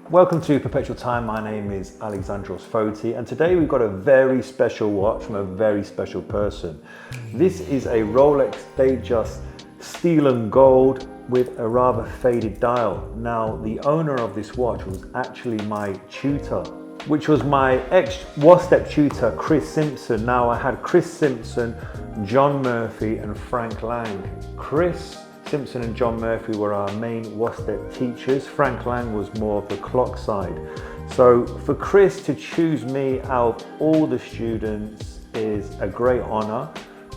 Welcome to Perpetual-Time. My name is Photi, and today we've got a very special watch from a very special person. This is a Rolex Datejust steel and gold with a rather faded dial. Now, the owner of this watch was actually my tutor, which was my ex-WASTEP tutor, Chris Simpson. Now, I had Chris Simpson, John Murphy and Frank Lang. Chris Simpson and John Murphy were our main WASTEP teachers. Frank Lang was more of the clock side. So for Chris to choose me out of all the students is a great honor.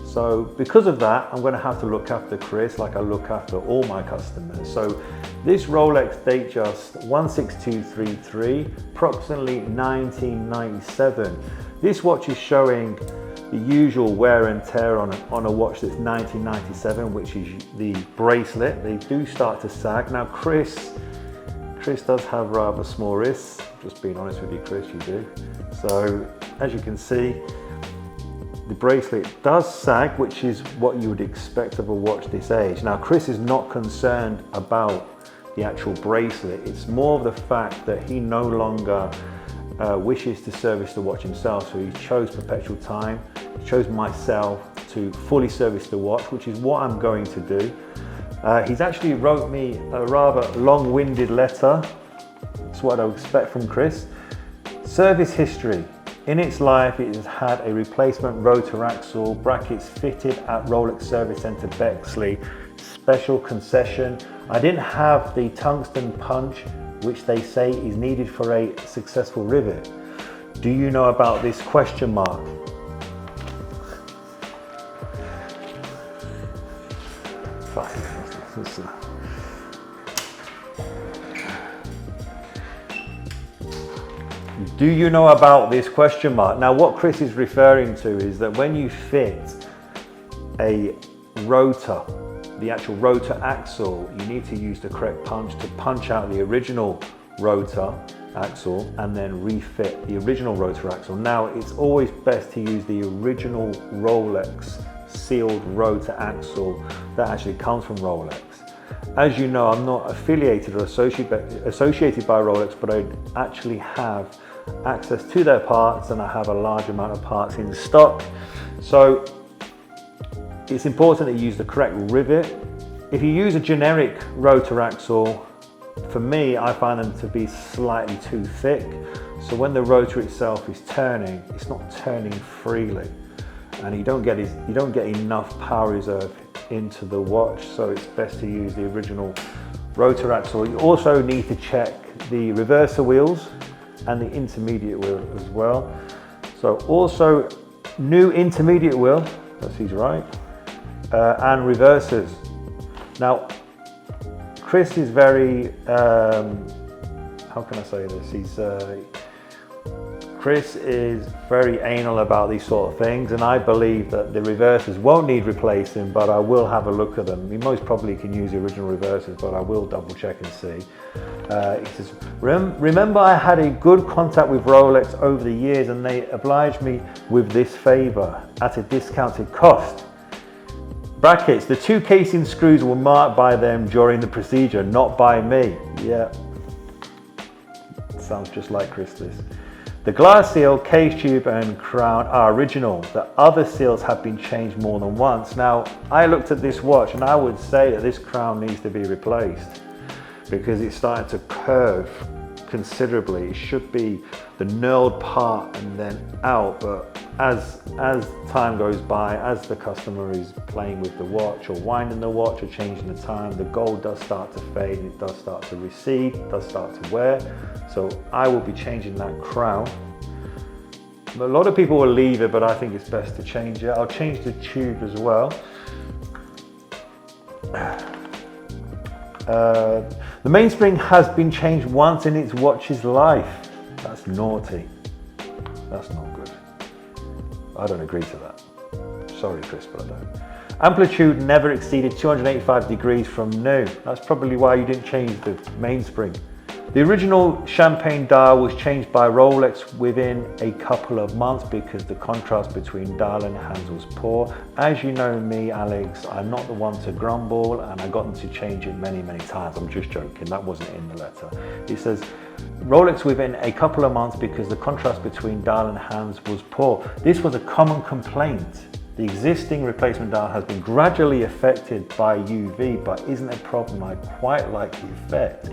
So because of that, I'm going to have to look after Chris like I look after all my customers. So this Rolex Datejust 16233, approximately 1997. This watch is showing the usual wear and tear on a watch that's 1997, which is the bracelet. They do start to sag. Now Chris does have rather small wrists. Just being honest with you, Chris, you do. So as you can see, the bracelet does sag, which is what you would expect of a watch this age. Now Chris is not concerned about the actual bracelet. It's more of the fact that he no longer wishes to service the watch himself, so he chose Perpetual-Time. He chose myself to fully service the watch, which is what I'm going to do. He's actually wrote me a rather long-winded letter. That's what I would expect from Chris. Service history. In its life, it has had a replacement rotor axle, brackets fitted at Rolex Service Centre Bexley, special concession. I didn't have the tungsten punch, which they say is needed for a successful rivet. Do you know about this question mark? Do you know about this question mark? Now what Chris is referring to is that when you fit a rotor, the actual rotor axle, you need to use the correct punch to punch out the original rotor axle and then refit the original rotor axle. Now, it's always best to use the original Rolex sealed rotor axle that actually comes from Rolex. As you know, I'm not affiliated or associated by Rolex, but I actually have access to their parts and I have a large amount of parts in stock. So it's important that you use the correct rivet. If you use a generic rotor axle, for me, I find them to be slightly too thick. So when the rotor itself is turning, it's not turning freely, and you don't get enough power reserve into the watch. So it's best to use the original rotor axle. You also need to check the reverser wheels and the intermediate wheel as well. So also new intermediate wheel, he's right. And reversers. Now, Chris is very, how can I say this? Chris is very anal about these sort of things, and I believe that the reversers won't need replacing, but I will have a look at them. You most probably can use the original reversers, but I will double check and see. He says, remember I had a good contact with Rolex over the years and they obliged me with this favor at a discounted cost. Brackets, the 2 casing screws were marked by them during the procedure, not by me. Yeah, sounds just like Chris this. The glass seal, case tube and crown are original. The other seals have been changed more than once. Now, I looked at this watch and I would say that this crown needs to be replaced because it's starting to curve considerably. It should be the knurled part and then out, but as time goes by, as the customer is playing with the watch or winding the watch or changing the time, the gold does start to fade, it does start to recede, it does start to wear. So I will be changing that crown. A lot of people will leave it, but I think it's best to change it. I'll change the tube as well. The mainspring has been changed once in its watch's life. That's naughty. That's not good. I don't agree to that. Sorry, Chris, but I don't. Amplitude never exceeded 285 degrees from new. That's probably why you didn't change the mainspring. The original champagne dial was changed by Rolex within a couple of months because the contrast between dial and hands was poor. As you know me, Alex, I'm not the one to grumble, and I got them to change it many, many times. I'm just joking, that wasn't in the letter. It says, Rolex within a couple of months because the contrast between dial and hands was poor. This was a common complaint. The existing replacement dial has been gradually affected by UV, but isn't a problem. I quite like the effect.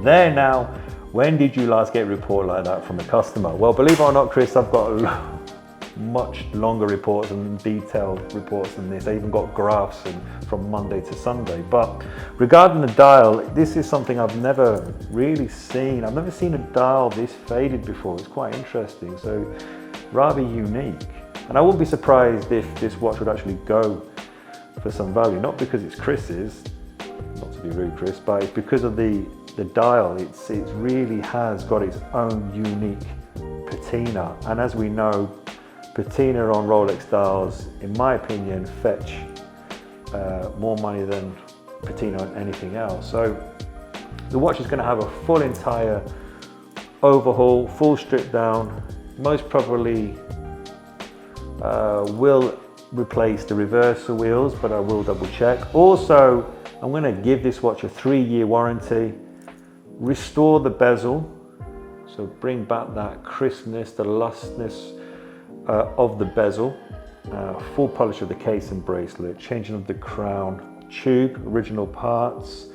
There now, when did you last get a report like that from a customer? Well, believe it or not, Chris, I've got much longer reports and detailed reports than this. I even got graphs from Monday to Sunday. But regarding the dial, this is something I've never really seen. I've never seen a dial this faded before. It's quite interesting, so rather unique. And I wouldn't be surprised if this watch would actually go for some value, not because it's Chris's, not to be rude, Chris, but it's because of the dial. It really has got its own unique patina. And as we know, patina on Rolex dials, in my opinion, fetch more money than patina on anything else. So the watch is going to have a full entire overhaul, full strip down, most probably will replace the reversal wheels, but I will double check. Also, I'm going to give this watch a 3-year warranty, restore the bezel, so bring back that crispness, the lustness of the bezel, full polish of the case and bracelet, changing of the crown tube, original parts,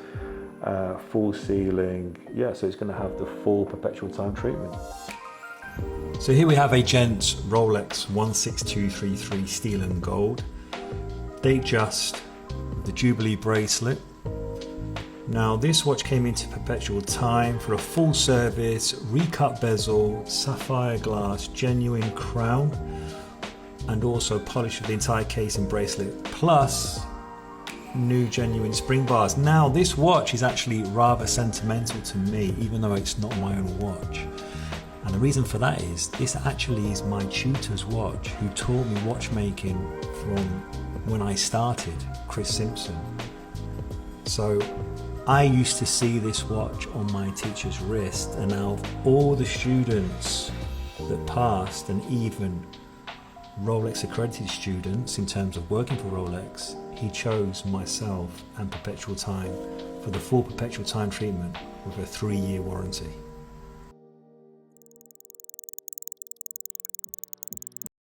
full sealing. Yeah, so it's going to have the full Perpetual-Time treatment. So here we have a Gents Rolex 16233 steel and gold. Date just the Jubilee bracelet. Now this watch came into Perpetual-Time for a full service, recut bezel, sapphire glass, genuine crown, and also polish of the entire case and bracelet, plus new genuine spring bars. Now this watch is actually rather sentimental to me, even though it's not my own watch. And the reason for that is, this actually is my tutor's watch, who taught me watchmaking from when I started, Chris Simpson. So I used to see this watch on my teacher's wrist, and out of all the students that passed, and even Rolex accredited students in terms of working for Rolex, he chose myself and Perpetual-Time for the full Perpetual-Time treatment with a 3-year warranty.